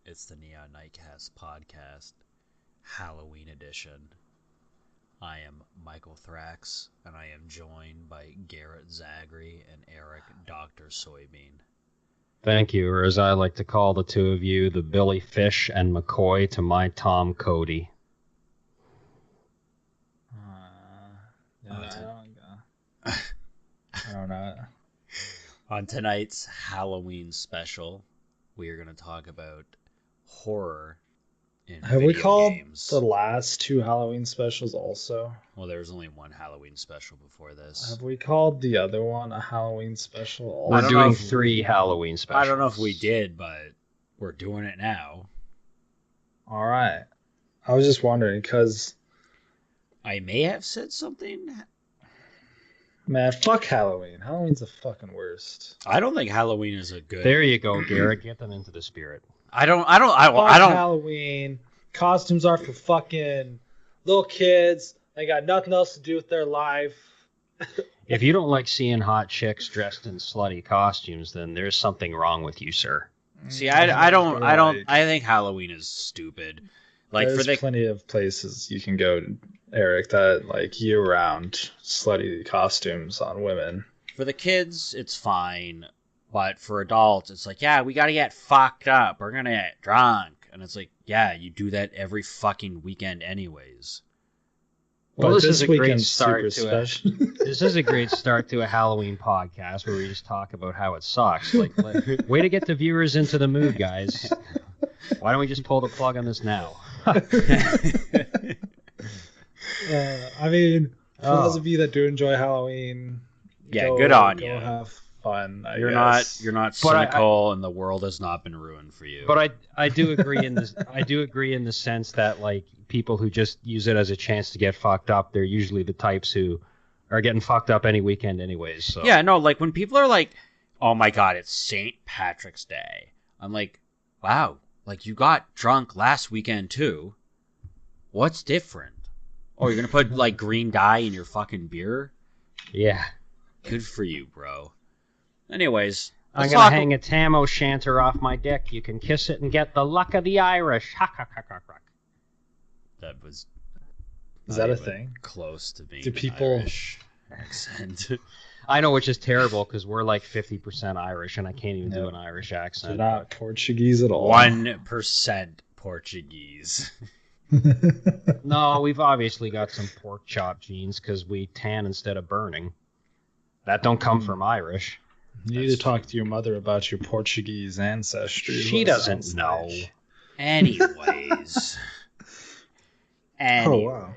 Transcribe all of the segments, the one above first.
It's the Neon Nightcast podcast, Halloween edition. I am Michael Thraxx, and I am joined by Garrett Zagri and Eric Dr. Soybean. Thank you, or as I like to call the two of you, the Billy Fish and McCoy to my Tom Cody. I don't know. On tonight's Halloween special, we are going to talk about horror in Have video we called games. the last two Halloween specials also? Well, there was only one Halloween special before this. Have we called the other one a Halloween special also? We're doing 3 Halloween specials. I don't know if we did, but we're doing it now. All right. I was just wondering because, I may have said something. man, fuck Halloween. Halloween's the fucking worst. I don't think Halloween is a good. There you go, Garrett. Get them into the spirit. I don't. Fuck Halloween. Costumes are for fucking little kids. They got nothing else to do with their life. If you don't like seeing hot chicks dressed in slutty costumes, then there's something wrong with you, sir. See, I don't. I think Halloween is stupid. Like There's plenty of places you can go, Eric, that like year-round slutty costumes on women. For the kids, it's fine, but for adults, it's like, yeah, we gotta get fucked up. We're gonna get drunk, and it's like, yeah, you do that every fucking weekend, anyways. Well, this is a great weekend's start super to special. This is a great start to a Halloween podcast where we just talk about how it sucks. Like, way to get the viewers into the mood, guys. Why don't we just pull the plug on this now? I mean, for those of you that do enjoy Halloween, Yeah, good on go you. Have fun. You're guess. not cynical, and the world has not been ruined for you. But I do agree in this. I do agree in the sense that like people who just use it as a chance to get fucked up, they're usually the types who are getting fucked up any weekend anyways. So yeah, no, like when people are like, "Oh my God, it's St. Patrick's Day," I'm like, "Wow, like you got drunk last weekend too. What's different? Oh, you're gonna put like green dye in your fucking beer? yeah. Good for you, bro." Anyways, I'm gonna hang a tam o'shanter off my dick. You can kiss it and get the luck of the Irish. Ha ha ha ha ha. That was. Is not that a even thing? Close to being Do an people- Irish accent. I know, which is terrible because we're like 50% Irish, and I can't even do an Irish They're accent. not Portuguese at all. 1% Portuguese. No, we've obviously got some pork chop genes because we tan instead of burning. That don't come from Irish. You need to talk to your mother about your Portuguese ancestry. She What it doesn't sounds know. like. Anyways. Oh, wow.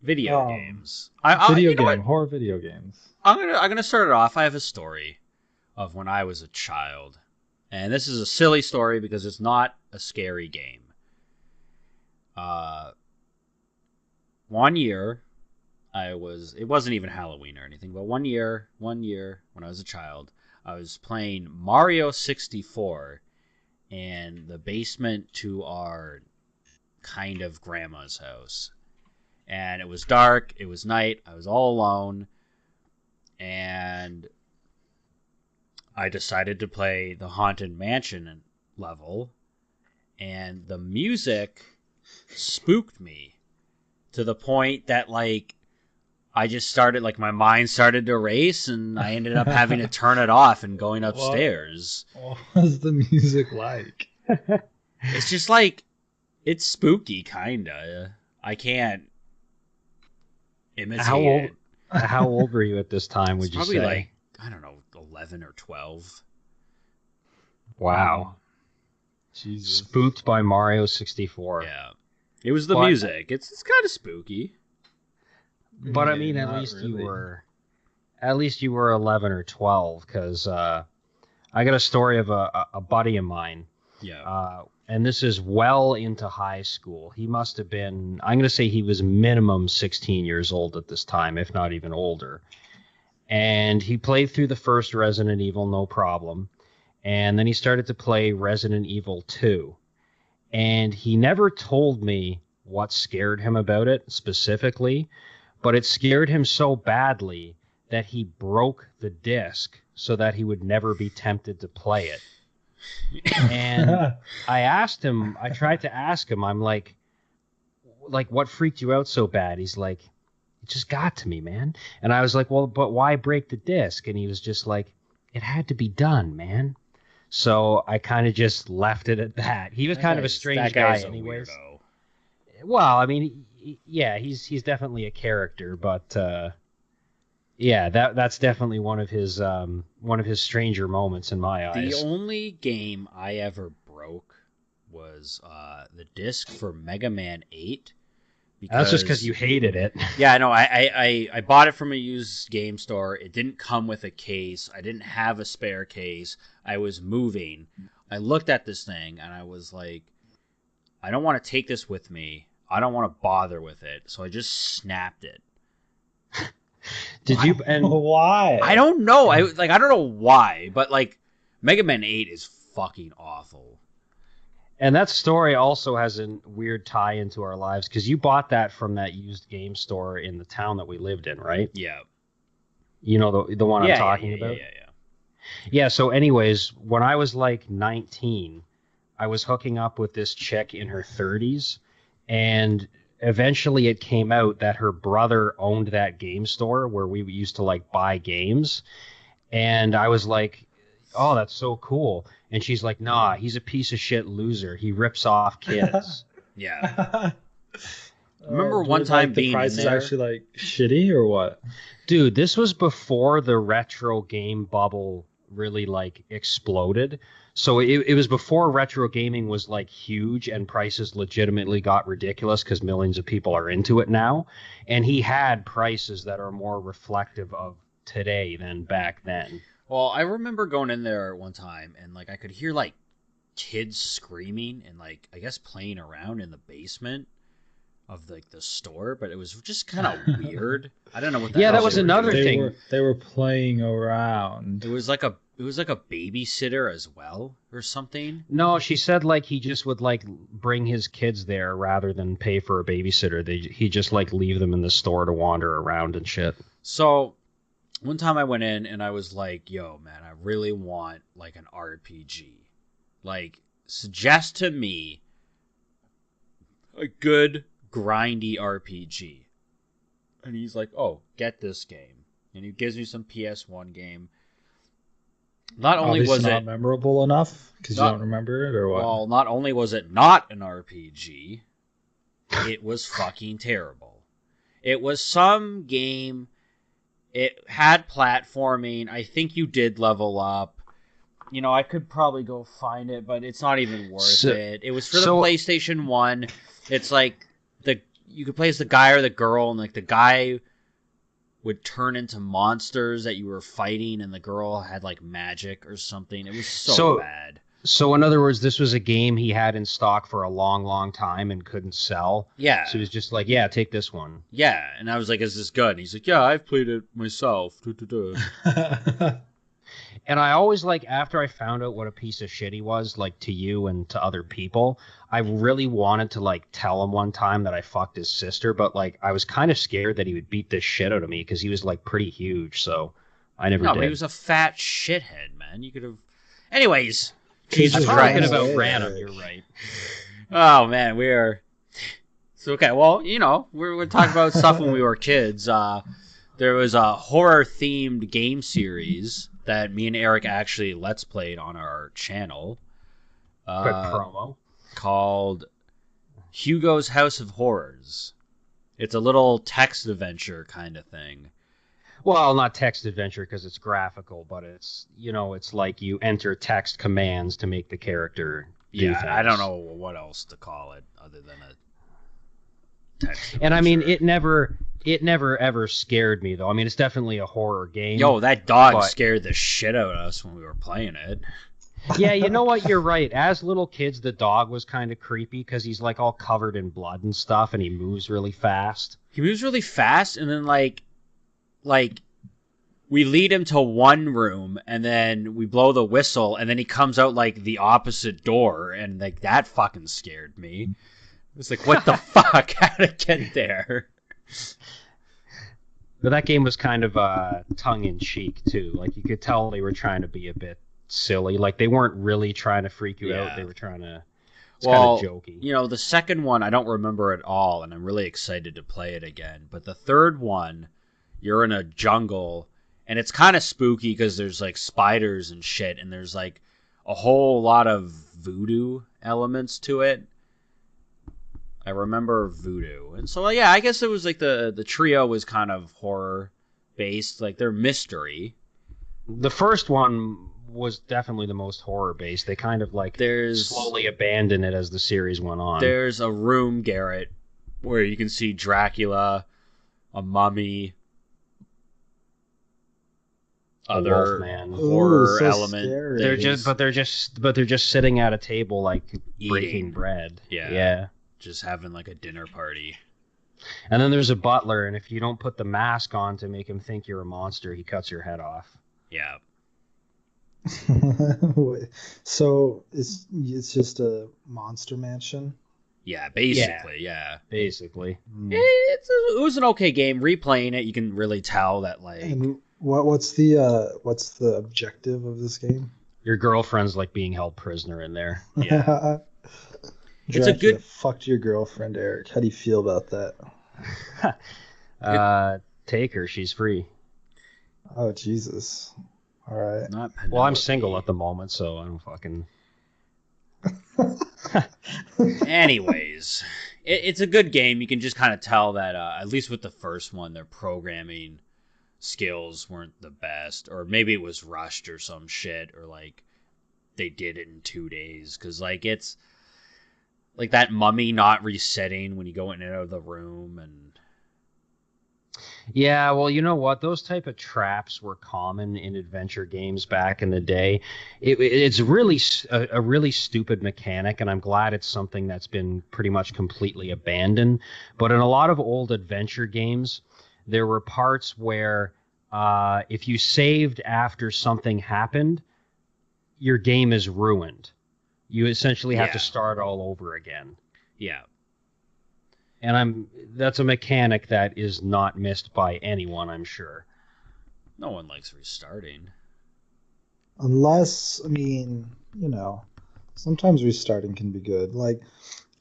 Video games. Horror video games. I'm gonna start it off. I have a story of when I was a child, and this is a silly story because it's not a scary game. One year, it wasn't even Halloween or anything, but one year when I was a child, I was playing Mario 64 in the basement to our kind of grandma's house. And it was dark, it was night, I was all alone, and I decided to play the Haunted Mansion level, and the music spooked me to the point that, like, I just started, like, my mind started to race, and I ended up having to turn it off and going upstairs. What was the music like? It's just, like, it's spooky, kinda. I can't imitate it. How old were you at this time, would It's you probably say? like, I don't know, 11 or 12. Wow. Jesus. Spooked by Mario 64. Yeah. It was the But- music. It's kind of spooky. But I mean, Not really. at least you were 11 or 12, because I got a story of a buddy of mine, Yeah. and this is well into high school. He must have been, I'm going to say he was minimum 16 years old at this time, if not even older. And he played through the first Resident Evil, no problem. And then he started to play Resident Evil 2. And he never told me what scared him about it specifically, but it scared him so badly that he broke the disc so that he would never be tempted to play it. And I tried to ask him, I'm like, what freaked you out so bad? He's like, it just got to me, man. And I was like, well, but why break the disc? And he was just like, it had to be done, man. So I kind of just left it at that. He was kind of a strange guy anyways. Well, I mean, yeah, he's definitely a character, but yeah, that's definitely one of his stranger moments in my eyes. The only game I ever broke was the disc for Mega Man 8. That's just because you hated it. Yeah, no, I bought it from a used game store. It didn't come with a case. I didn't have a spare case. I was moving. I looked at this thing and I was like, I don't want to take this with me. I don't want to bother with it. So I just snapped it. Did you? And why? I don't know. I don't know why, but like Mega Man 8 is fucking awful. And that story also has a weird tie into our lives because you bought that from that used game store in the town that we lived in, right? Yeah. You know the one I'm talking about? Yeah. Yeah, so anyways, when I was like 19, I was hooking up with this chick in her 30s, and eventually it came out that her brother owned that game store where we used to like buy games. And I was like, oh, that's so cool. And she's like, nah, he's a piece of shit loser. He rips off kids. Yeah. Remember one time like, being the price in is there? actually like shitty or what? Dude, this was before the retro game bubble really like exploded. So it was before retro gaming was like huge and prices legitimately got ridiculous because millions of people are into it now. And he had prices that are more reflective of today than back then. Well, I remember going in there one time and like I could hear like kids screaming and like I guess playing around in the basement of like the store, but it was just kind of weird. I don't know what. Yeah, that was another thing. They were playing around. It was like a babysitter as well or something. No, she said like he just would like bring his kids there rather than pay for a babysitter. He just like leave them in the store to wander around and shit. So one time I went in and I was like, yo, man, I really want like an RPG. Like, suggest to me a good grindy RPG. And he's like, oh, get this game. And he gives me some PS1 game. Not only was not it memorable enough because you don't remember it or what? Well, not only was it not an RPG, it was fucking terrible. It was some game. It had platforming. I think you did level up. You know, I could probably go find it, but it's not even worth it. It was for the PlayStation 1. It's like you could play as the guy or the girl, and like the guy would turn into monsters that you were fighting, and the girl had like magic or something. It was so bad. So in other words, this was a game he had in stock for a long, long time and couldn't sell. Yeah. So he was just like, yeah, take this one. Yeah. And I was like, is this good? And he's like, yeah, I've played it myself. And I always like, after I found out what a piece of shit he was, like to you and to other people, I really wanted to like tell him one time that I fucked his sister, but like I was kind of scared that he would beat the shit out of me because he was like pretty huge. So I never did. No, but he was a fat shithead, man. You could have. Anyways. I'm talking about random, you're right. Oh, man, we are... So, okay, well, you know, we're talking about stuff when we were kids. There was a horror-themed game series that me and Eric actually Let's Played on our channel. Quick promo. Called Hugo's House of Horrors. It's a little text adventure kind of thing. Well, not text adventure because it's graphical, but it's, you know, it's like you enter text commands to make the character do things. I don't know what else to call it other than a text adventure. And I mean, it never ever scared me, though. I mean, it's definitely a horror game. Yo, that dog scared the shit out of us when we were playing it. Yeah, you know what? You're right. As little kids, the dog was kind of creepy because he's like all covered in blood and stuff, and he moves really fast. He moves really fast, and then like we lead him to one room and then we blow the whistle and then he comes out like the opposite door and like that fucking scared me. It was like, what the fuck? How did it get there? But that game was kind of tongue-in-cheek too. Like you could tell they were trying to be a bit silly. Like they weren't really trying to freak you out. Yeah. They were trying to. It's kind of jokey. You know, the second one I don't remember at all, and I'm really excited to play it again. But the third one, you're in a jungle, and it's kind of spooky because there's like spiders and shit, and there's like a whole lot of voodoo elements to it. I remember voodoo, and so yeah, I guess it was like the trio was kind of horror based, like they're mystery. The first one was definitely the most horror based. They kind of like slowly abandoned it as the series went on. There's a room, Garrett, where you can see Dracula, a mummy, other Wolfman. horror so element. scary. They're just sitting at a table like breaking bread. Yeah. Just having like a dinner party. And then there's a butler, and if you don't put the mask on to make him think you're a monster, he cuts your head off. Yeah. So it's just a monster mansion. Yeah, basically, yeah. Basically. It was an okay game. Replaying it, you can really tell that like. And what's the objective of this game? Your girlfriend's like being held prisoner in there. Yeah. It's a good fucked your girlfriend, Eric. How do you feel about that? Take her. She's free. Oh Jesus! All right. Not well, I'm single at the moment, so I'm fucking. Anyways, it's a good game. You can just kind of tell that at least with the first one, their programming skills weren't the best, or maybe it was rushed or some shit, or like they did it in 2 days because like it's. Like that mummy not resetting when you go in and out of the room and yeah, well, you know what? Those type of traps were common in adventure games back in the day. It's really a really stupid mechanic, and I'm glad it's something that's been pretty much completely abandoned. But in a lot of old adventure games, there were parts where if you saved after something happened, your game is ruined. You essentially have to start all over again. Yeah. And that's a mechanic that is not missed by anyone, I'm sure. No one likes restarting. Unless, I mean, sometimes restarting can be good. Like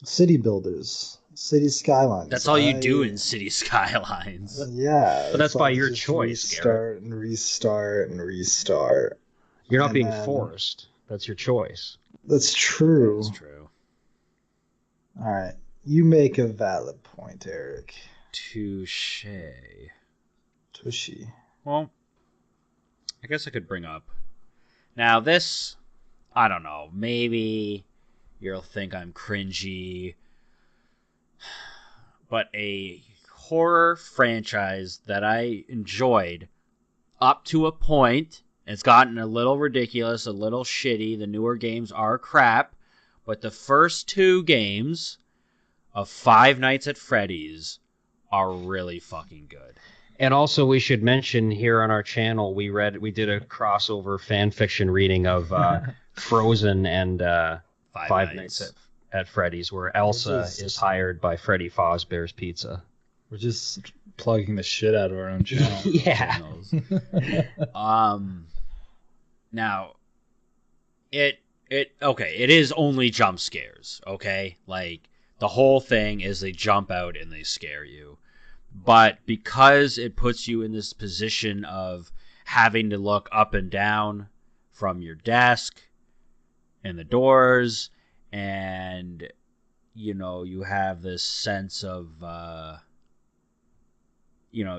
city builders, city skylines. That's all you do in City Skylines. Yeah. But that's by your choice, Restart and restart and restart. You're not being forced. That's your choice. That's true. That's true. All right. You make a valid point, Eric. Touche. Tushy. Well, I guess I could bring up. Now, this, I don't know. Maybe you'll think I'm cringy. But a horror franchise that I enjoyed up to a point. It's gotten a little ridiculous, a little shitty. The newer games are crap. But the first 2 games of Five Nights at Freddy's are really fucking good. And also, we should mention here on our channel, we did a crossover fan fiction reading of Frozen and Five Nights at Freddy's, where Elsa is hired by Freddy Fazbear's Pizza. We're just plugging the shit out of our own channel. Yeah. Now, it is only jump scares, okay? Like, the whole thing is they jump out and they scare you. But because it puts you in this position of having to look up and down from your desk and the doors, and, you have this sense of,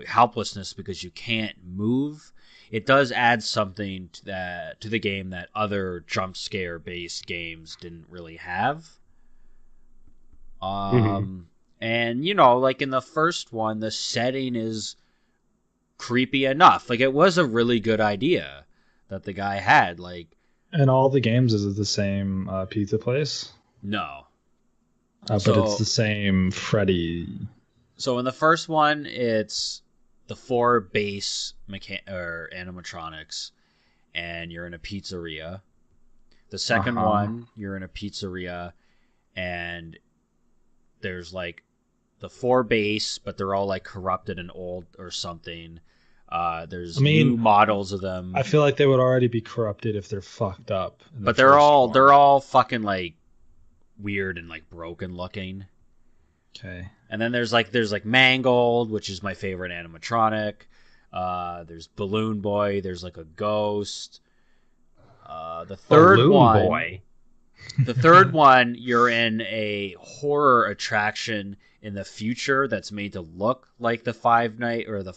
helplessness because you can't move, it does add something to the game that other jump scare based games didn't really have. And like in the first one, the setting is creepy enough. Like it was a really good idea that the guy had. Like, and all the games, is it the same pizza place? No, but it's the same Freddy. So in the first one, it's the 4 base animatronics, and you're in a pizzeria. The second one, you're in a pizzeria, and there's like the 4 base, but they're all like corrupted and old or something. There's new models of them. I feel like they would already be corrupted if they're fucked up. But they're all fucking like weird and like broken looking. Okay. And then there's like Mangold, which is my favorite animatronic. There's Balloon Boy. There's like a ghost. The third Balloon one, Boy. The third one, you're in a horror attraction in the future that's made to look like the Five Night or the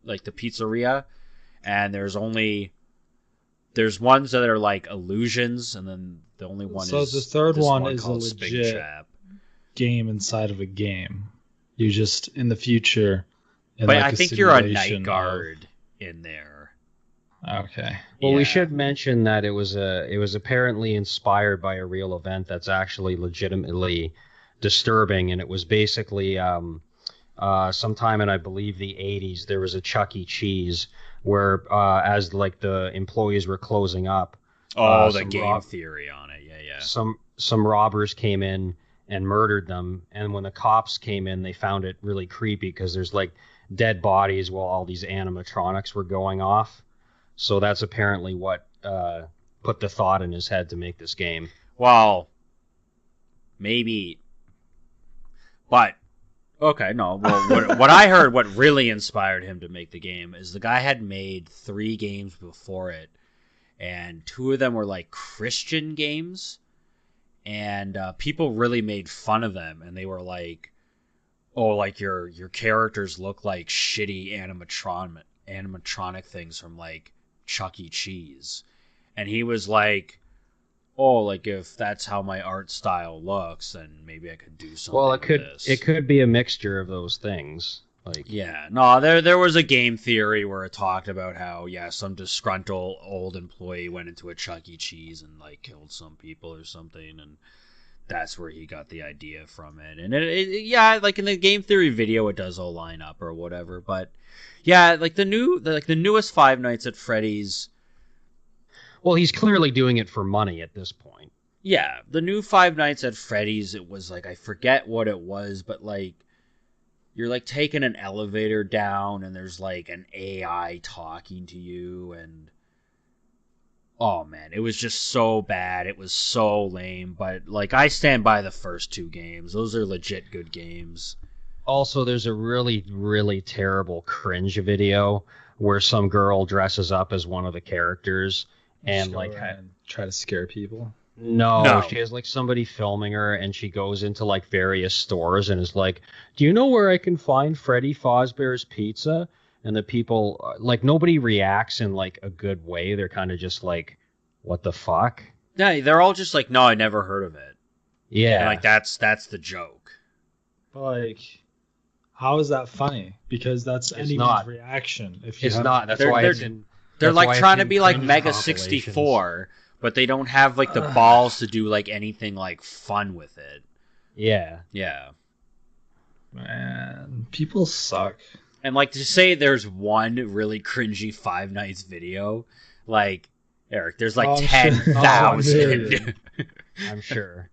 pizzeria, and there's ones that are like illusions, and then the only one so is the third this one is a called Spin legit Trap. game inside of a game. You just in the future. But like I think you're a night guard in there. Okay. Well, Yeah. we should mention that it was apparently inspired by a real event that's actually legitimately disturbing, and it was basically sometime in, I believe, the 80s, there was a Chuck E. Cheese where as like the employees were closing up, The game theory on it. Yeah. some robbers came in and murdered them, and when the cops came in, they found it really creepy because there's like dead bodies while all these animatronics were going off. So that's apparently what put the thought in his head to make this game. Well, maybe, but okay, no. Well, what I heard, what really inspired him to make the game is the guy had made 3 games before it, and 2 of them were like Christian games, and people really made fun of them, and they were like, "Oh, like your characters look like shitty animatronic things from like Chuck E. Cheese," and he was like, "Oh, like if that's how my art style looks, then maybe I could do something." Well, with this. it could be a mixture of those things. Like, Yeah, no, there was a game theory where it talked about how some disgruntled old employee went into a Chuck E. Cheese and like killed some people or something, and that's where he got the idea from it. And it like in the game theory video, it does all line up or whatever. But yeah, like the newest Five Nights at Freddy's. well, he's clearly doing it for money at this point. Yeah, the new Five Nights at Freddy's, it was like, I forget what it was, but like you're like taking an elevator down and there's like an AI talking to you, and oh man, it was just so bad. It was so lame, but like I stand by the first 2 games. Those are legit good games. Also, there's a really, really terrible cringe video where some girl dresses up as one of the characters and Just go like around and try to scare people. No, she has like somebody filming her, and she goes into like various stores and is like, "Do you know where I can find Freddy Fazbear's Pizza?" And the people, like, nobody reacts in like a good way. They're kind of just like, "What the fuck?" Yeah, they're all just like, "No, I never heard of it." Yeah, And like that's the joke. But like, how is that funny? Because that's anyone's not. reaction. If it's have- not. That's They're- why they're- it's in. They're that's why like it's trying to in be like cringe Mega compilations. 64, but they don't have like the balls to do like anything like fun with it. Yeah. Yeah. Man, people suck. And like to say there's one really cringy Five Nights video, like Eric, there's like Oh, I'm sure. 10,000. I'm sure.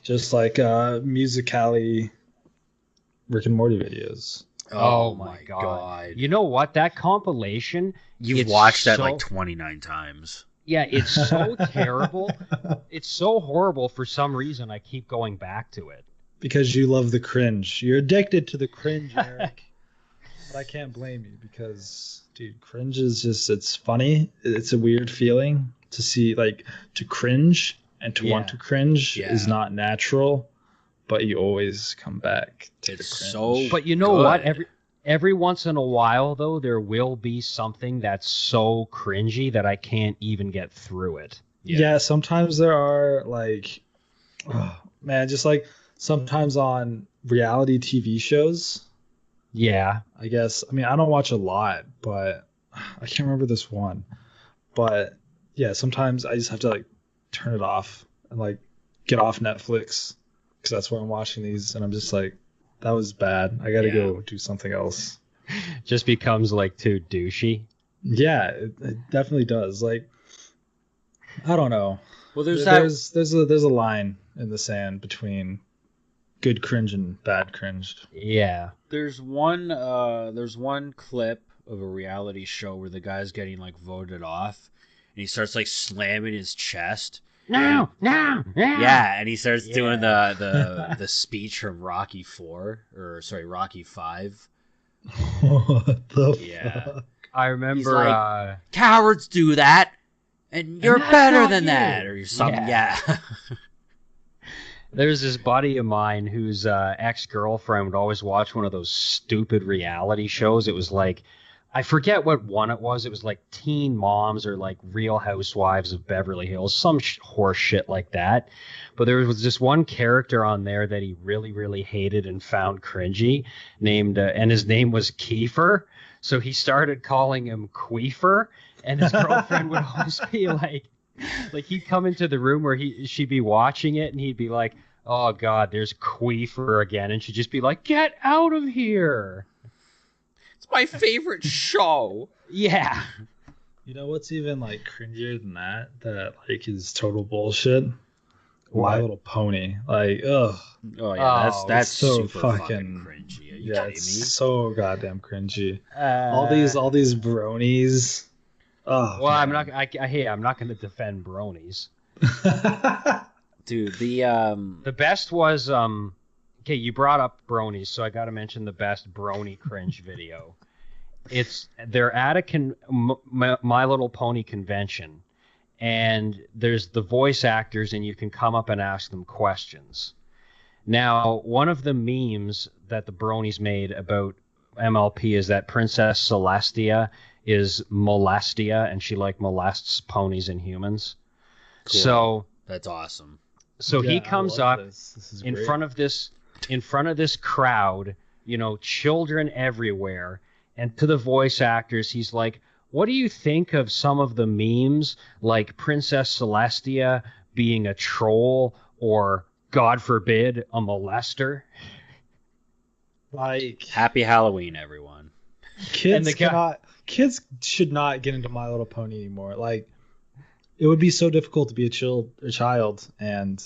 Just like Musical.ly Rick and Morty videos. Oh my god. You know what? That compilation, You've it's watched that so- like 29 times. yeah, it's so terrible. It's so horrible for some reason. I keep going back to it. Because you love the cringe. You're addicted to the cringe, Eric. But I can't blame you because, dude, cringe is just, it's funny. It's a weird feeling to see, like, to cringe and to want to cringe is not natural. But you always come back to It's the cringe. so But you know what? good. Every once in a while, though, there will be something that's so cringy that I can't even get through it. Yeah, sometimes there are, like, oh, man, just like sometimes on reality TV shows. Yeah. I guess. I mean, I don't watch a lot, but I can't remember this one. But yeah, sometimes I just have to like turn it off and like get off Netflix because that's where I'm watching these, and I'm just like, that was bad. I gotta go do something else. Just becomes like too douchey. Yeah, it definitely does. Like, I don't know. Well, there's There's a line in the sand between good cringe and bad cringe. Yeah. There's one clip of a reality show where the guy's getting like voted off, and he starts like slamming his chest. No. Yeah, and he starts doing Yeah. the speech from Rocky 4, or sorry, Rocky 5. What the Yeah. fuck? I remember. like, Cowards do that, and you're that's better not than you. that, or something. Yeah. There's this buddy of mine whose ex-girlfriend would always watch one of those stupid reality shows. It was like, I forget what one it was. It was like Teen Moms or like Real Housewives of Beverly Hills, some horse shit like that. But there was this one character on there that he really, really hated and found cringy, named and his name was Kiefer. So he started calling him Queefer, and his girlfriend would always be like he'd come into the room where she'd be watching it, and he'd be like, "Oh God, there's Queefer again," and she'd just be like, "Get out of here!" It's my favorite show. Yeah. You know what's even like cringier than that? That like is total bullshit. What? My Little Pony. Like, ugh. Oh yeah, Oh, that's it's so super fucking- cringy. Are you Yeah, kidding me? it's so goddamn cringy. All All these bronies. Oh, Well, I'm man. not. Hey, I'm not going to defend bronies. Dude, the The best was Okay, you brought up bronies, so I got to mention the best brony cringe video. They're at a My Little Pony convention, and there's the voice actors, and you can come up and ask them questions. Now, one of the memes that the bronies made about MLP is that Princess Celestia is molestia, and she like molests ponies and humans. Cool. So that's awesome. he Yeah, I comes love up this is in great. front of this crowd, children everywhere, and to the voice actors, he's like, "What do you think of some of the memes, like Princess Celestia being a troll, or God forbid, a molester?" Like, Happy Halloween, everyone. kids the guy- kids should not get into My Little Pony anymore. Like, it would be so difficult to be a child and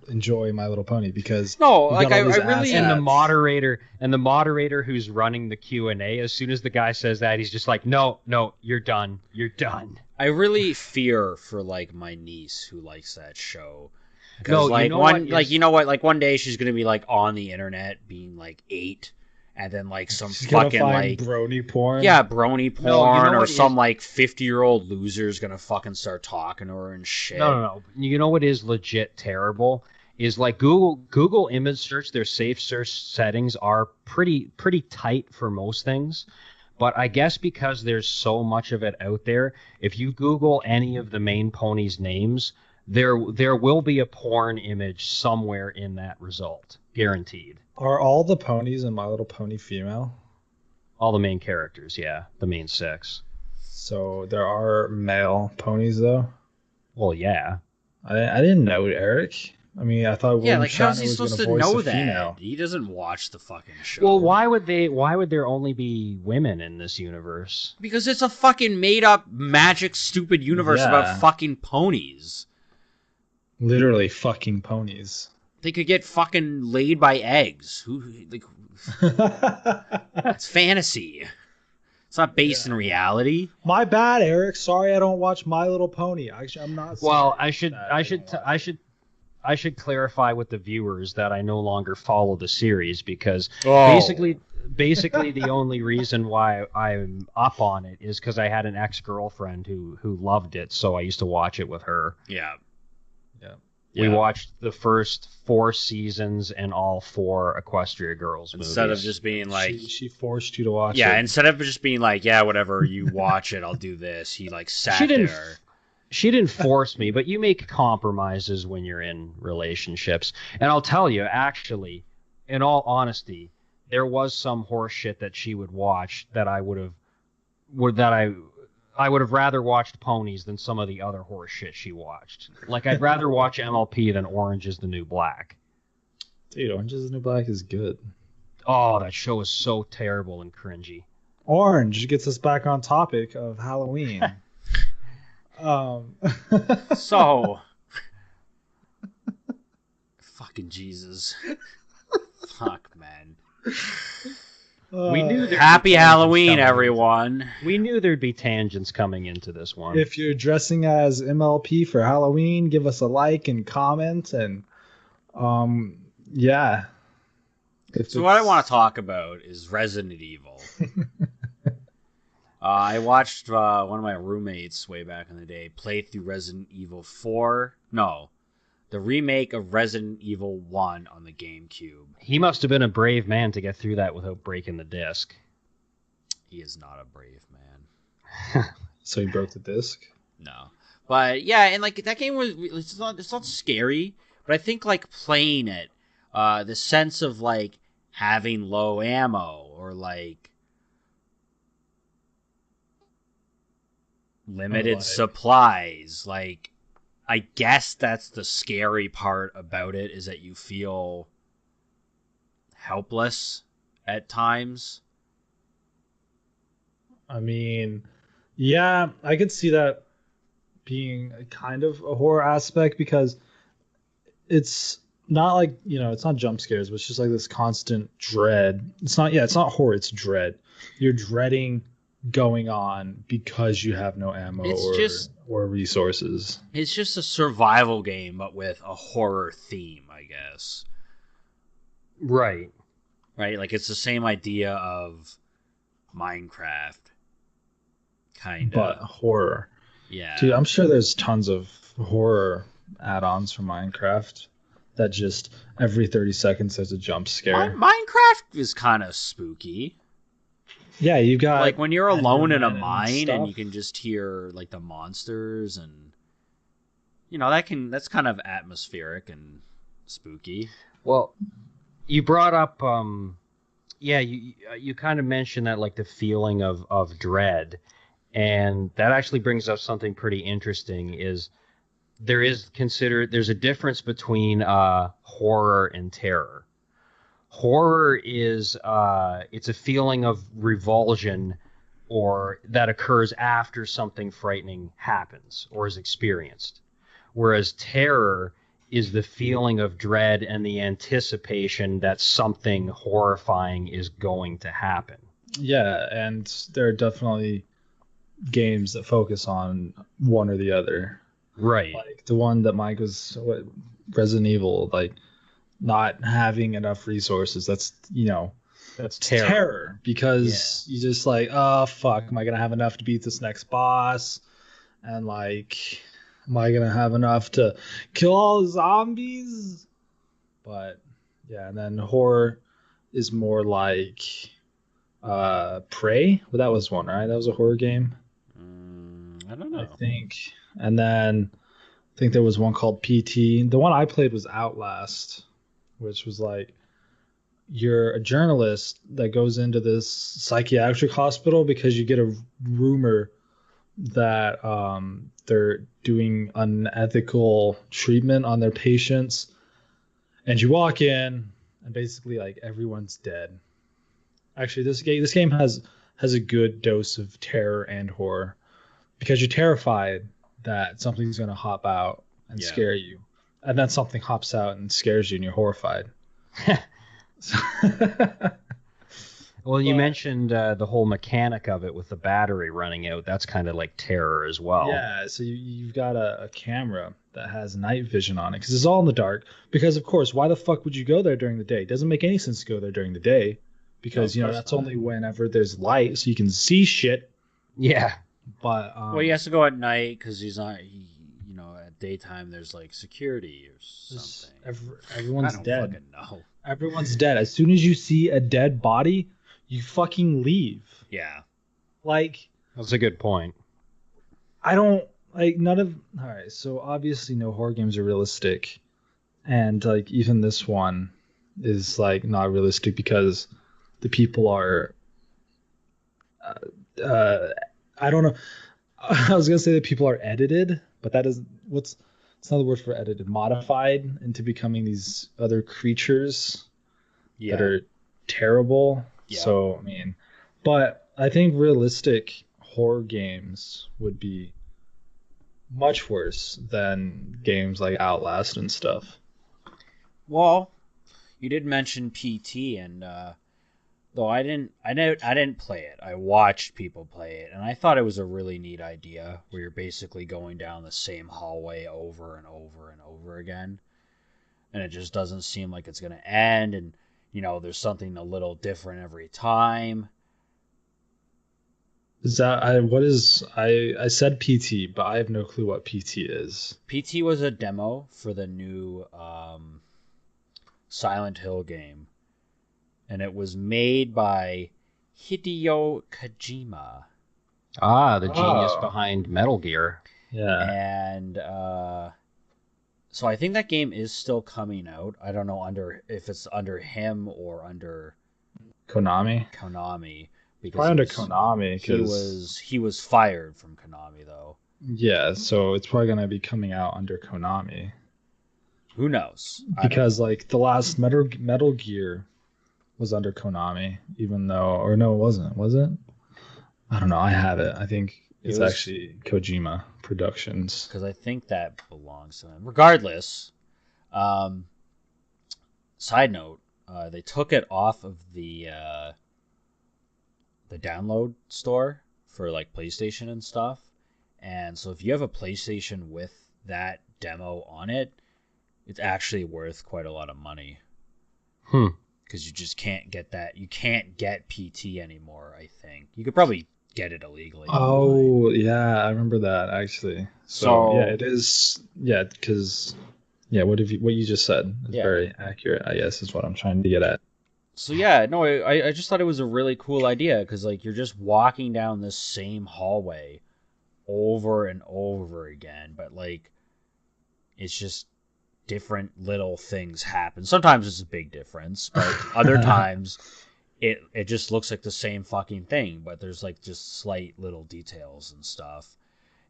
enjoy My Little Pony because No, you've like got I all these really And the assets. moderator who's running the Q&A, as soon as the guy says that, he's just like, no, you're done. I really fear for like my niece who likes that show. No, Because like you know one what like is- you know what, like one day she's gonna be like on the internet being like 8, and then like some She's gonna fucking find like brony porn. yeah, brony porn, No, you know or what some is- like 50-year-old loser's gonna fucking start talking to her and shit. No. You know what is legit terrible? Is like Google image search, their safe search settings are pretty tight for most things. But I guess because there's so much of it out there, if you Google any of the main ponies' names, there will be a porn image somewhere in that result. Guaranteed. Are all the ponies in My Little Pony female? All the main characters, yeah. The main 6. So there are male ponies though. Well, yeah. I didn't know, Eric. I mean, I thought Yeah, William like how's Shatner he was supposed gonna to voice know a that? female. He doesn't watch the fucking show. Well, why would there only be women in this universe? Because it's a fucking made up magic stupid universe Yeah. about fucking ponies. Literally fucking ponies. They could get fucking laid by eggs. Who like it's fantasy. It's not based in reality. My bad, Eric. Sorry, I don't watch My Little Pony. Actually, I'm not. Well, sorry I should that I don't should watch it. I should clarify with the viewers that I no longer follow the series because Oh. basically the only reason why I'm up on it is because I had an ex-girlfriend who loved it, so I used to watch it with her. Yeah. We Yeah. watched the first 4 seasons and all 4 Equestria Girls movies. Instead of just being like, she forced you to watch yeah, it. instead of just being like, yeah, whatever, you watch it, I'll do this. He like sat She didn't- there. She didn't force me, but you make compromises when you're in relationships. And I'll tell you, actually, in all honesty, there was some horse shit that she would watch that I would have rather watched ponies than some of the other horse shit she watched. Like, I'd rather watch MLP than Orange is the New Black. Dude, Orange is the New Black is good. Oh, that show is so terrible and cringy. Orange gets us back on topic of Halloween. So, fucking Jesus. Fuck, man. We knew there'd Happy be tangents Halloween, coming into- everyone. We knew there'd be tangents coming into this one. If you're dressing as MLP for Halloween, give us a like and comment, and yeah. So what I want to talk about is Resident Evil. I watched one of my roommates way back in the day play through Resident Evil 4. No, the remake of Resident Evil 1 on the GameCube. He must have been a brave man to get through that without breaking the disc. He is not a brave man. So he broke the disc? No. But yeah, and like that game was it's not scary, but I think like playing it, the sense of like having low ammo or like limited supplies, like I guess that's the scary part about it, is that you feel helpless at times. I mean, yeah, I could see that being a kind of a horror aspect, because it's not like, it's not jump scares, but it's just like this constant dread. It's not horror, it's dread. You're dreading going on because you have no ammo or resources. It's just a survival game, but with a horror theme, I guess. Right. Right? Like, it's the same idea of Minecraft. Kind of. But horror. Yeah. Dude, I'm sure there's tons of horror add-ons for Minecraft that just every 30 seconds there's a jump scare. Minecraft is kind of spooky. Yeah, you got like when you're alone in a Enderman mine and you stuff. can just hear like the monsters, and that's kind of atmospheric and spooky. Well, you brought up you kind of mentioned that, like, the feeling of dread, and that actually brings up something pretty interesting. Is there's a difference between horror and terror. Horror is it's a feeling of revulsion or that occurs after something frightening happens or is experienced, whereas terror is the feeling of dread and the anticipation that something horrifying is going to happen. Yeah, and there are definitely games that focus on one or the other. Right. Like the one that Mike was, Resident Evil, like not having enough resources. That's terror, because you just like, oh fuck, am I gonna have enough to beat this next boss? And like, am I gonna have enough to kill all the zombies? But yeah, and then horror is more like Prey. Well, that was one, right? That was a horror game. I don't know. I think. And then I think there was one called PT. The one I played was Outlast, which was like, you're a journalist that goes into this psychiatric hospital because you get a rumor that they're doing unethical treatment on their patients, and you walk in and basically like everyone's dead. Actually, this game has a good dose of terror and horror, because you're terrified that something's going to hop out and scare you, and then something hops out and scares you and you're horrified. Well, you mentioned the whole mechanic of it with the battery running out. That's kind of like terror as well. Yeah, so you've got a camera that has night vision on it, because it's all in the dark. Because, of course, why the fuck would you go there during the day? It doesn't make any sense to go there during the day, because, that's only whenever there's light, so you can see shit. Yeah. But Well, he has to go at night because he's not. At daytime there's like security or something. Everyone's I don't dead. fucking know. Everyone's dead. As soon as you see a dead body, you fucking leave. Yeah. Like, That's a good point. I don't like none of. All right, so obviously no horror games are realistic, and like even this one is like not realistic because the people are. I don't know. I was gonna say that people are edited, but that is it's not the word for edited. Modified into becoming these other creatures that are terrible. Yeah. So I mean, but I think realistic horror games would be much worse than games like Outlast and stuff. Well, you did mention PT, and though I didn't play it. I watched people play it, and I thought it was a really neat idea where you're basically going down the same hallway over and over and over again, and it just doesn't seem like it's going to end, and there's something a little different every time. Is that I said PT, but I have no clue what PT is. PT was a demo for the new Silent Hill game, and it was made by Hideo Kojima. The genius behind Metal Gear. Yeah. And so I think that game is still coming out. I don't know if it's under him or under Konami. Because probably under Konami, because he was fired from Konami though. Yeah, so it's probably gonna be coming out under Konami. Who knows? Because like the last Metal Gear was under Konami, even though, or no, it wasn't. Was it? I don't know. I have it. I think it's actually Kojima Productions. Because I think that belongs to him. Regardless, side note, they took it off of the download store for like PlayStation and stuff. And so if you have a PlayStation with that demo on it, it's actually worth quite a lot of money. Because you just can't get that. You can't get PT anymore, I think. You could probably get it illegally. Oh, yeah, I remember that actually. So yeah, it is. Yeah, because what you just said is very accurate, I guess, is what I'm trying to get at. So yeah, no, I just thought it was a really cool idea because like you're just walking down this same hallway over and over again, but like it's just different little things happen. Sometimes it's a big difference, but other times it just looks like the same fucking thing, but there's like just slight little details and stuff.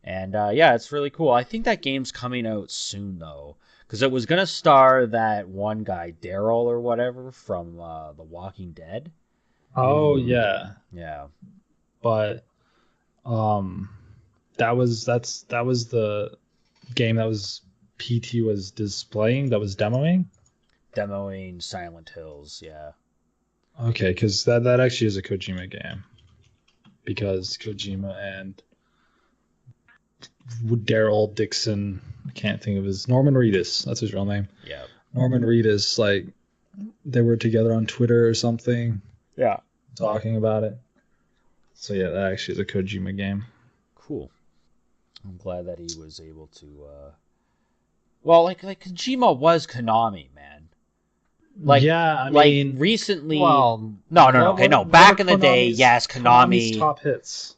And yeah, it's really cool. I think that game's coming out soon though. Because it was going to star that one guy, Daryl or whatever, from The Walking Dead. Oh, yeah. Yeah. But that was the game that was PT was displaying, that was demoing? Demoing Silent Hills, yeah. Okay, because that actually is a Kojima game. Because Kojima and Daryl Dixon, I can't think of Norman Reedus, that's his real name. Yeah. Norman Reedus, like they were together on Twitter or something. Yeah. Talking about it. So yeah, that actually is a Kojima game. Cool. I'm glad that he was able to well, like Kojima was Konami, man. Like yeah, I mean recently well, no. Back in the day, yes, Konami's top hits.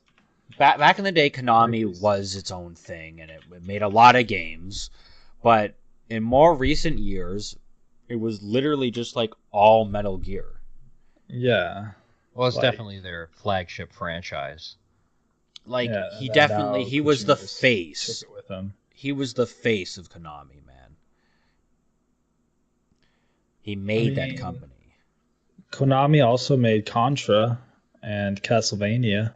Back in the day, Konami was its own thing, and it made a lot of games. But in more recent years, it was literally just like all Metal Gear. Yeah. Well, it's definitely their flagship franchise. Like he was the face. Took it with him. He was the face of Konami, man. He made that company. Konami also made Contra and Castlevania.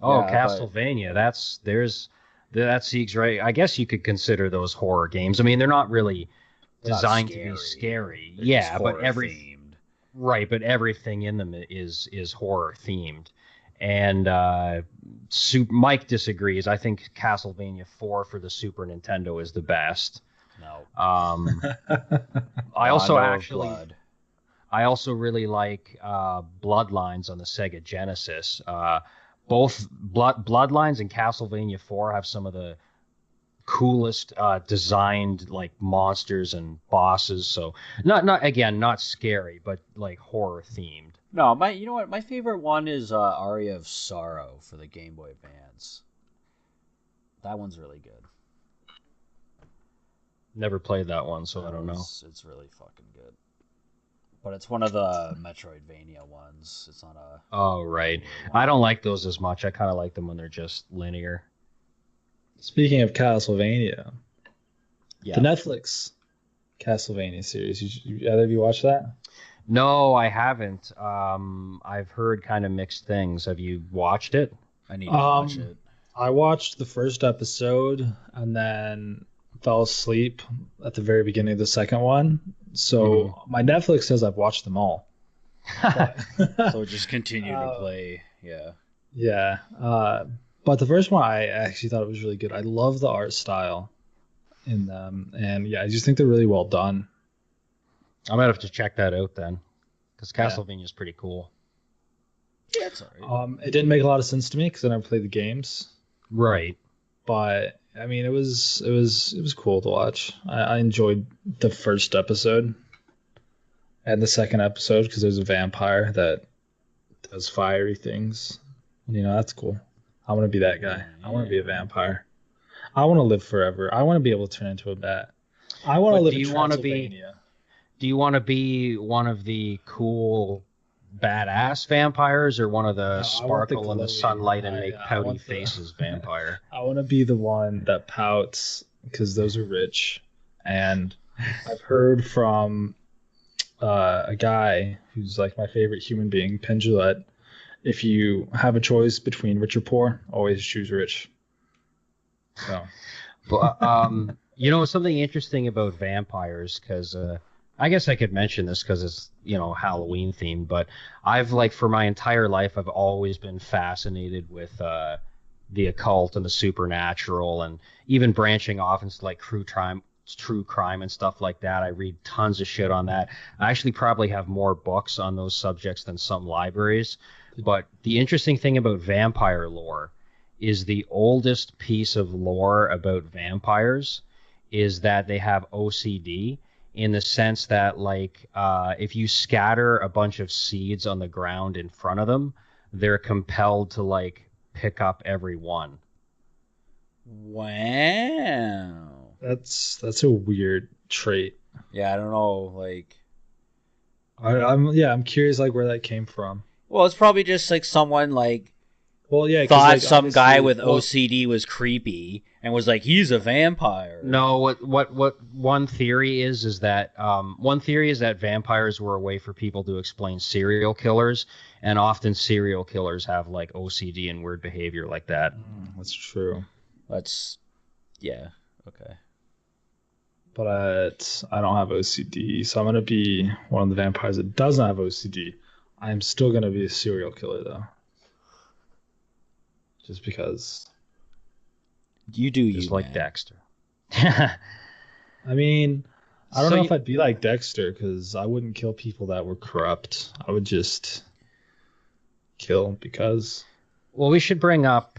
Oh, yeah, Castlevania. That's Sieg's right. I guess you could consider those horror games. I mean, they're not really designed to be scary. They're but themed. But everything in them is horror themed. And Mike disagrees. I think Castlevania 4 for the Super Nintendo is the best. No. I also really like Bloodlines on the Sega Genesis. Both Bloodlines and Castlevania 4 have some of the coolest designed like monsters and bosses. So not scary, but like horror themed. No, my favorite one is Aria of Sorrow for the Game Boy Advance. That one's really good. Never played that one, so I don't know. It's really fucking good. But it's one of the Metroidvania ones. It's not a... Oh, right. I don't like those as much. I kind of like them when they're just linear. Speaking of Castlevania, the Netflix Castlevania series, either of you watch that? No, I haven't. I've heard kind of mixed things. Have you watched it? I need to watch it. I watched the first episode and then fell asleep at the very beginning of the second one. So my Netflix says I've watched them all. So just continue to play. Yeah. Yeah. But the first one I actually thought it was really good. I love the art style in them, and yeah, I just think they're really well done. I might have to check that out then, because Yeah. Castlevania is pretty cool. Yeah, it's alright. It didn't make a lot of sense to me because I never played the games, Right. but I mean, it was cool to watch. I enjoyed the first episode and the second episode because there's a vampire that does fiery things. You know, that's cool. I want to be that guy. I want to be a vampire. I want to live forever. I want to be able to turn into a bat. I want to live in Transylvania. Do you want to be one of the cool, badass vampires, or one of the sparkle in the sunlight and make pouty faces vampire? I want to be the one that pouts because those are rich. And I've heard from a guy who's like my favorite human being, Penn Jillette, if you have a choice between rich or poor, always choose rich. So, But you know, something interesting about vampires, because I guess I could mention this because it's, you know, Halloween themed, but I've like for my entire life I've always been fascinated with the occult and the supernatural, and even branching off into like true crime and stuff like that. I read tons of shit on that. I actually probably have more books on those subjects than some libraries. But the interesting thing about vampire lore is the oldest piece of lore about vampires is that they have OCD, in the sense that, like, if you scatter a bunch of seeds on the ground in front of them, they're compelled to, like, pick up every one. Wow. that's a weird trait. Yeah, I don't know. Like, I'm curious like where that came from. well, it's probably just like someone like Well, yeah, 'cause, thought like, some guy obviously- with OCD was creepy and was like, he's a vampire. No, what one theory is that vampires were a way for people to explain serial killers, and often serial killers have like OCD and weird behavior like that. That's true. That's, yeah, okay. But I don't have OCD, so I'm gonna be one of the vampires that doesn't have OCD. I'm still gonna be a serial killer though, just because. You do Just you, like man. Dexter. I mean, I don't So know you- if I'd be like Dexter because I wouldn't kill people that were corrupt. I would just kill because. Well, we should bring up,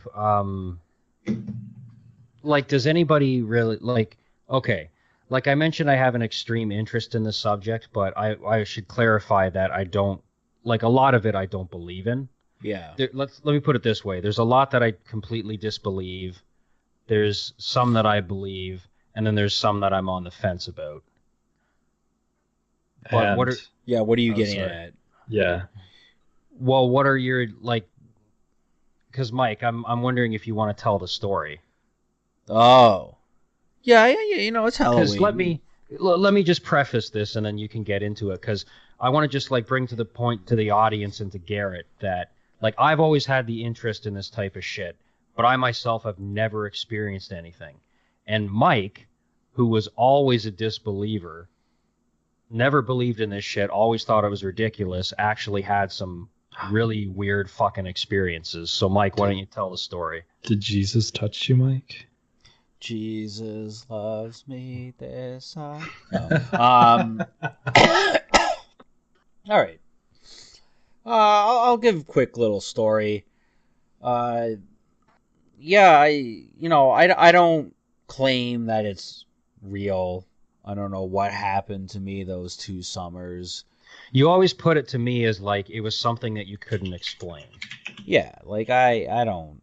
like, does anybody really, like, okay, like I mentioned, I have an extreme interest in the subject, but I should clarify that I don't, like, a lot of it I don't believe in. Yeah. Let me put it this way. There's a lot that I completely disbelieve. There's some that I believe, and then there's some that I'm on the fence about. But what are, Yeah, what are you Oh, getting sorry. at? Yeah. well, what are your, like, because Mike, I'm wondering if you want to tell the story. Oh. Yeah, you know, it's Halloween. Because let me just preface this, and then you can get into it. Because I want to just like bring to the point to the audience and to Garrett that like I've always had the interest in this type of shit, but I myself have never experienced anything. And Mike, who was always a disbeliever, never believed in this shit, always thought it was ridiculous, actually had some really weird fucking experiences. So Mike, why don't you tell the story? Did Jesus touch you, Mike? Jesus loves me, this I know. All right. I'll give a quick little story. Yeah, I don't claim that it's real. I don't know what happened to me those 2 summers. You always put it to me as like it was something that you couldn't explain. Yeah, like I don't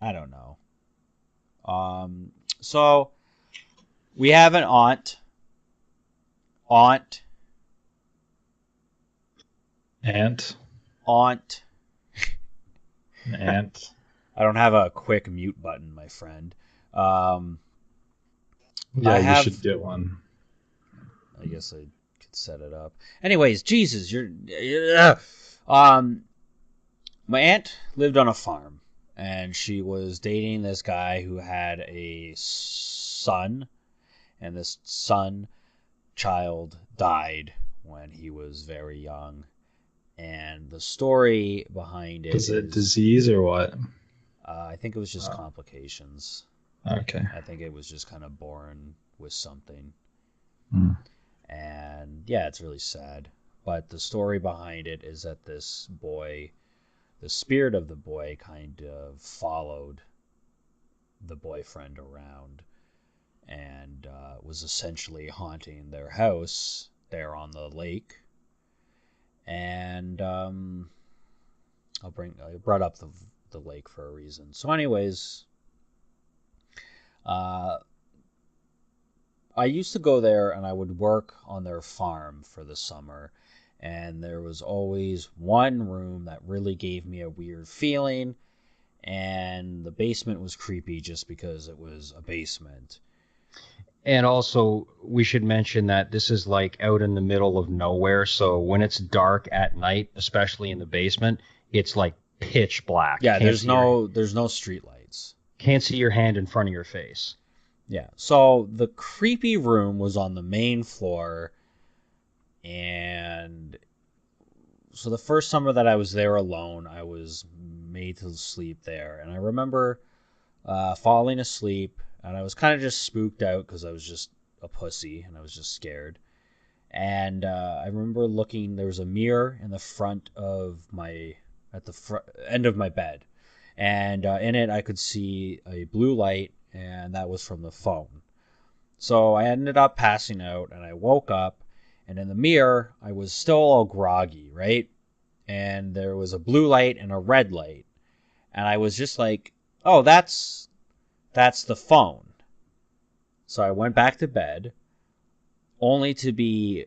know. So we have an aunt. Aunt. Aunt. I don't have a quick mute button, my friend. Yeah, you should get one. I guess I could set it up. Anyways, Jesus, my aunt lived on a farm, and she was dating this guy who had a son, and this child died when he was very young. And the story behind it Was it disease or what? I think it was just complications. Okay. I think it was just kind of born with something. Mm. And yeah, it's really sad. But the story behind it is that this boy, the spirit of the boy kind of followed the boyfriend around and was essentially haunting their house there on the lake. And I brought up the lake for a reason. So anyways, I used to go there and I would work on their farm for the summer. And there was always one room that really gave me a weird feeling. And the basement was creepy just because it was a basement. And also, we should mention that this is like out in the middle of nowhere. So when it's dark at night, especially in the basement, it's like pitch black. Yeah, there's no street lights. Can't see your hand in front of your face. Yeah. So the creepy room was on the main floor, and so the first summer that I was there alone, I was made to sleep there, and I remember falling asleep, and I was kind of just spooked out because I was just a pussy and I was just scared. And I remember looking. There was a mirror in the front of at the end of my bed, and in it I could see a blue light, and that was from the phone. So I ended up passing out, and I woke up, and in the mirror I was still all groggy, right? And there was a blue light and a red light, and I was just like, "Oh, that's the phone." So I went back to bed, only to be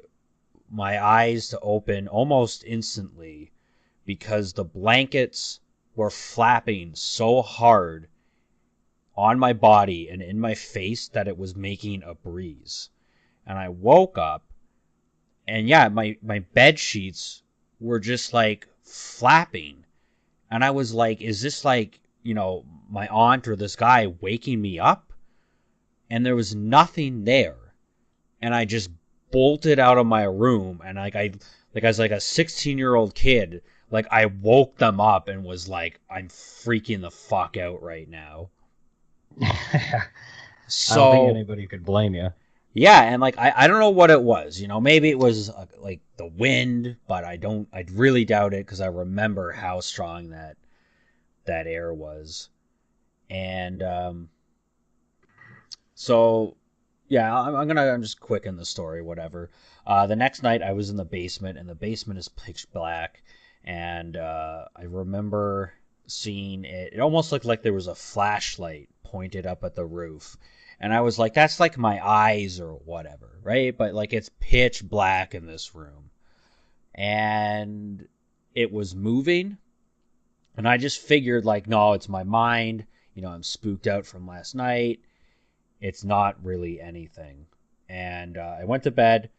my eyes to open almost instantly because the blankets were flapping so hard on my body and in my face that it was making a breeze. And I woke up, and yeah, my bed sheets were just like flapping. And I was like, is this like, my aunt or this guy waking me up? And there was nothing there. And I just bolted out of my room, and I was like a 16-year-old kid. Like, I woke them up and was like, I'm freaking the fuck out right now. So, I don't think anybody could blame you. Yeah, and like I don't know what it was. Maybe it was like the wind, but I really doubt it because I remember how strong that air was. And so yeah, I'm just quick in the story, whatever. The next night I was in the basement, and the basement is pitch black, and I remember seeing it. It almost looked like there was a flashlight pointed up at the roof. And I was like, that's like my eyes or whatever, right? But like it's pitch black in this room. And it was moving. And I just figured like, no, it's my mind. I'm spooked out from last night. It's not really anything. And I went to bed.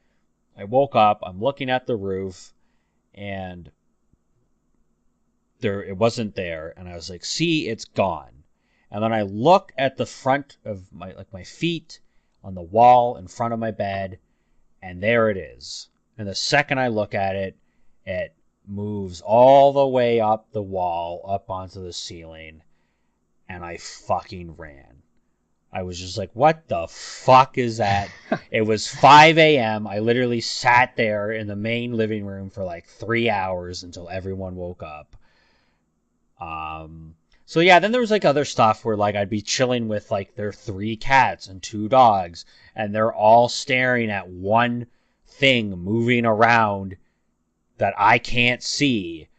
I woke up. I'm looking at the roof. And it wasn't there. And I was like, see, it's gone. And then I look at the front of my feet on the wall in front of my bed, and there it is. And the second I look at it, it moves all the way up the wall, up onto the ceiling, and I fucking ran. I was just like, what the fuck is that? It was 5 a.m. I literally sat there in the main living room for like 3 hours until everyone woke up. So yeah, then there was like other stuff where like I'd be chilling with like their 3 cats and 2 dogs, and they're all staring at one thing moving around that I can't see.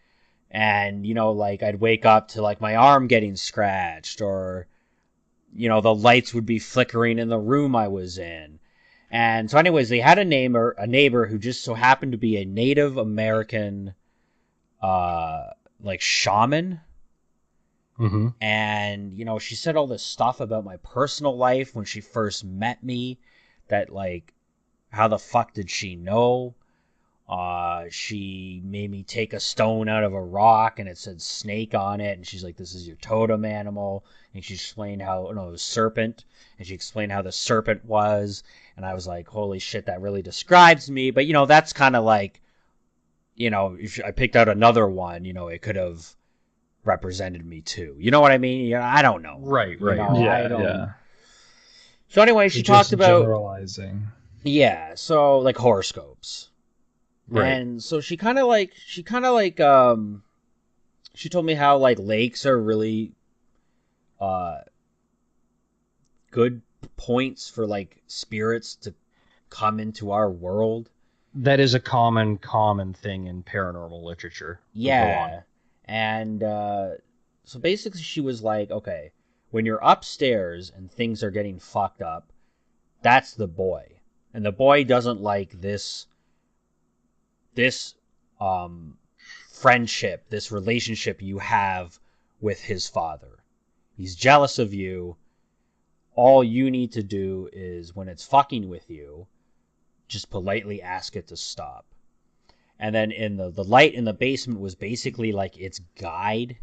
And like I'd wake up to like my arm getting scratched, or the lights would be flickering in the room I was in. And so anyways, they had a neighbor who just so happened to be a Native American like shaman. Mm-hmm. And, she said all this stuff about my personal life when she first met me, that, like, how the fuck did she know? She made me take a stone out of a rock, and it said snake on it, and she's like, this is your totem animal. And she explained how, it was serpent, and she explained how the serpent was. And I was like, holy shit, that really describes me. But, that's kind of like, if I picked out another one, it could have represented me too. You know what I mean? I don't know. Right. I don't. Yeah. So anyway, she You're talked just about, generalizing. yeah, so like horoscopes. Right. And so she kind of like, she told me how like lakes are really good points for like spirits to come into our world. That is a common thing in paranormal literature. Yeah. And so basically she was like, okay, when you're upstairs and things are getting fucked up, that's the boy. And the boy doesn't like this friendship, this relationship you have with his father. He's jealous of you. All you need to do is, when it's fucking with you, just politely ask it to stop. And then in the light in the basement was basically like its guide,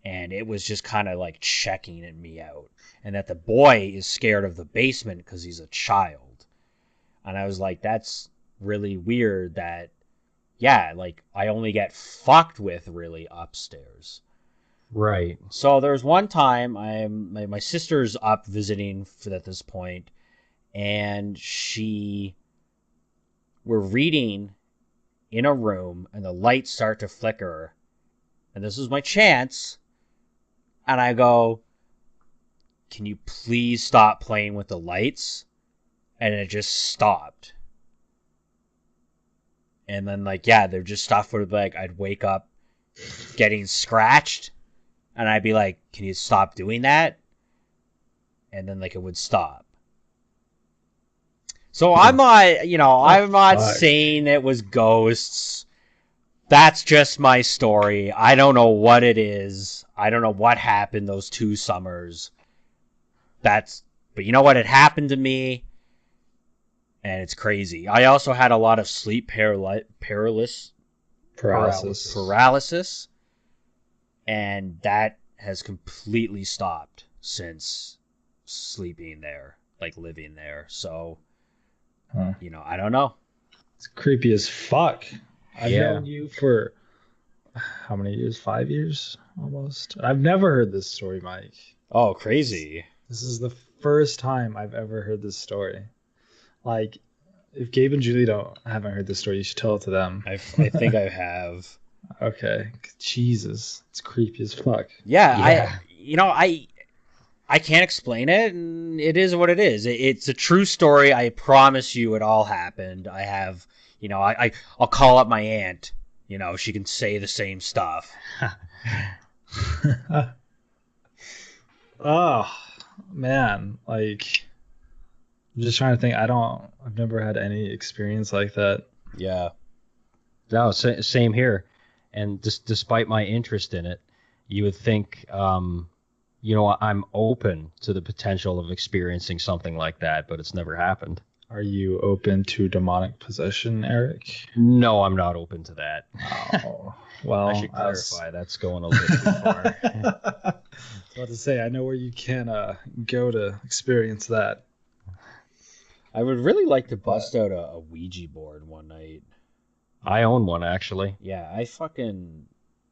and it was just kind of like checking me out. And that the boy is scared of the basement because he's a child. And I was like, that's really weird that, yeah, like I only get fucked with really upstairs. Right. So there's one time my sister's up visiting at this point, and we're reading in a room, and the lights start to flicker, and this is my chance, and I go, can you please stop playing with the lights? And it just stopped. And then like, yeah, there just stuff where like I'd wake up getting scratched, and I'd be like, can you stop doing that? And then like it would stop. So I'm not saying it was ghosts. That's just my story. I don't know what it is. I don't know what happened those 2 summers. But you know what? It happened to me, and it's crazy. I also had a lot of sleep paralysis, and that has completely stopped since sleeping there, like living there. So, I don't know. It's creepy as fuck. I've Yeah. known you for how many years? 5 years almost. I've never heard this story, Mike. Oh, crazy. This is the first time I've ever heard this story. Like, if Gabe and Julie haven't heard this story, you should tell it to them. I think I have. Okay. Jesus. It's creepy as fuck. Yeah. I can't explain it, and it is what it is. It's a true story. I promise you it all happened. I have, I'll call up my aunt. She can say the same stuff. Oh, man. Like, I'm just trying to think. I've never had any experience like that. Yeah. No, same here. And despite my interest in it, you would think, I'm open to the potential of experiencing something like that, but it's never happened. Are you open to demonic possession, Eric? No, I'm not open to that. Oh, well, I should clarify. That's going a little too far. I was about to say, I know where you can go to experience that. I would really like to bust out a Ouija board one night. I own one, actually. Yeah,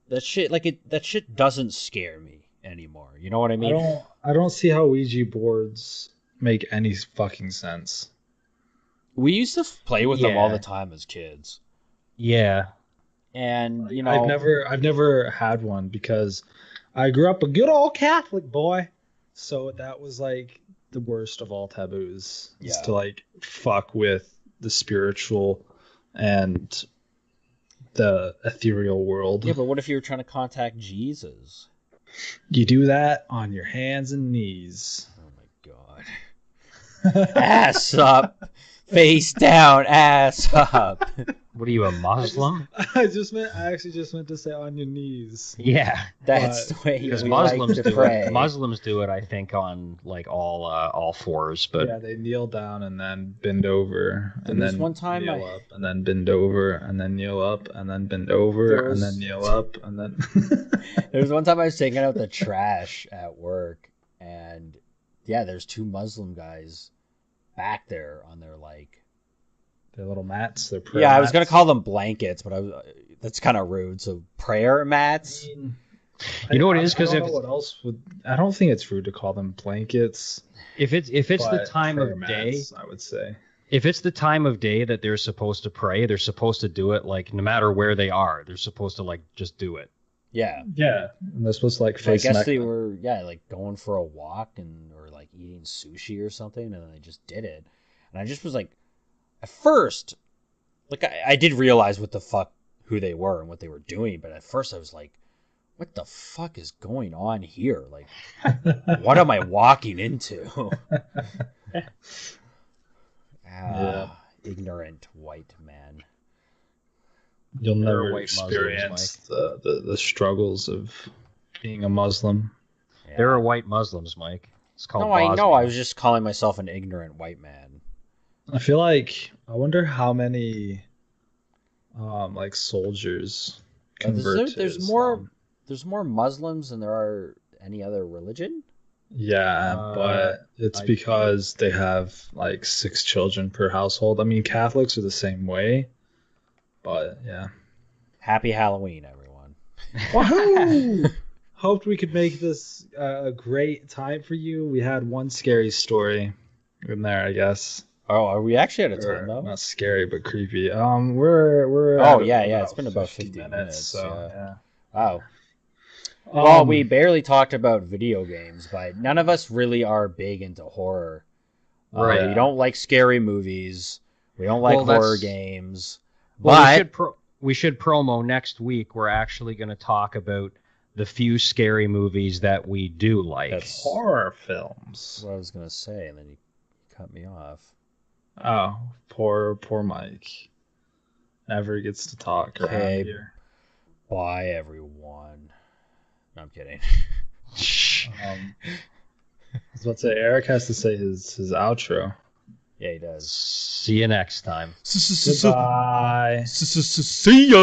that shit doesn't scare me anymore. You know what I mean? I don't see how Ouija boards make any fucking sense. We used to play with them all Yeah. the time as kids. Yeah. And, I've never had one because I grew up a good old Catholic boy. So that was like the worst of all taboos. Is Yeah. to like fuck with the spiritual and the ethereal world. Yeah, but what if you were trying to contact Jesus? You do that on your hands and knees. Oh my god. Ass up. Face down, ass up. What are you, a Muslim? I actually just meant to say on your knees. Yeah. That's the way Because we Muslims like to do pray. it. Muslims do it, I think, on like all fours. But Yeah, they kneel down and then bend over, and was then one time kneel up, and then bend over, and then kneel up, and then bend over, and then kneel up, and then. There was one time I was taking out the trash at work, and yeah, there's 2 Muslim guys back there on their like. Their little mats. Their prayer Yeah, I was gonna mats. call them blankets, but that's kind of rude. So prayer mats. You know what it is? I Because don't if know what else would. I don't think it's rude to call them blankets. if it's the but time prayer of day, mats, I would say. if it's the time of day that they're supposed to pray, they're supposed to do it like no matter where they are. They're supposed to like just do it. Yeah. Yeah, and they're supposed to like So I face. guess they Mecca. were like going for a walk or like eating sushi or something, and then they just did it. And I just was like, at first, like I did realize what the fuck who they were and what they were doing, but at first I was like, what the fuck is going on here? Like, what am I walking into? Yeah. Ignorant white man. You'll They're never white experience the struggles of being a Muslim. Yeah. There are white Muslims, Mike. It's called. No, I know. I Bosnia. was just calling myself an ignorant white man. I feel like I wonder how many like soldiers convert to There's Islam. there's more Muslims than there are any other religion. Yeah, but it's because they have like 6 children per household. I mean, Catholics are the same way, but yeah. Happy Halloween, everyone. Woohoo! Hoped we could make this a great time for you. We had one scary story in there, I guess. Oh, are we actually out of Or time though? not scary, but creepy. We're Oh, at yeah, it's been about 50 minutes. minutes, So yeah. yeah. Wow. Well, Um, we barely talked about video games, but none of us really are big into horror. Right. We don't like scary movies. We don't like Well, that's- horror games. Well, But we should promo next week. We're actually going to talk about the few scary movies that we do like. That's horror that's films. what I was going to say, and then you cut me off. Oh, poor Mike. Never gets to talk around Okay. here. Bye, everyone. No, I'm kidding. I was about to say Eric has to say his outro. Yeah, he does. See you next time. Goodbye. See ya!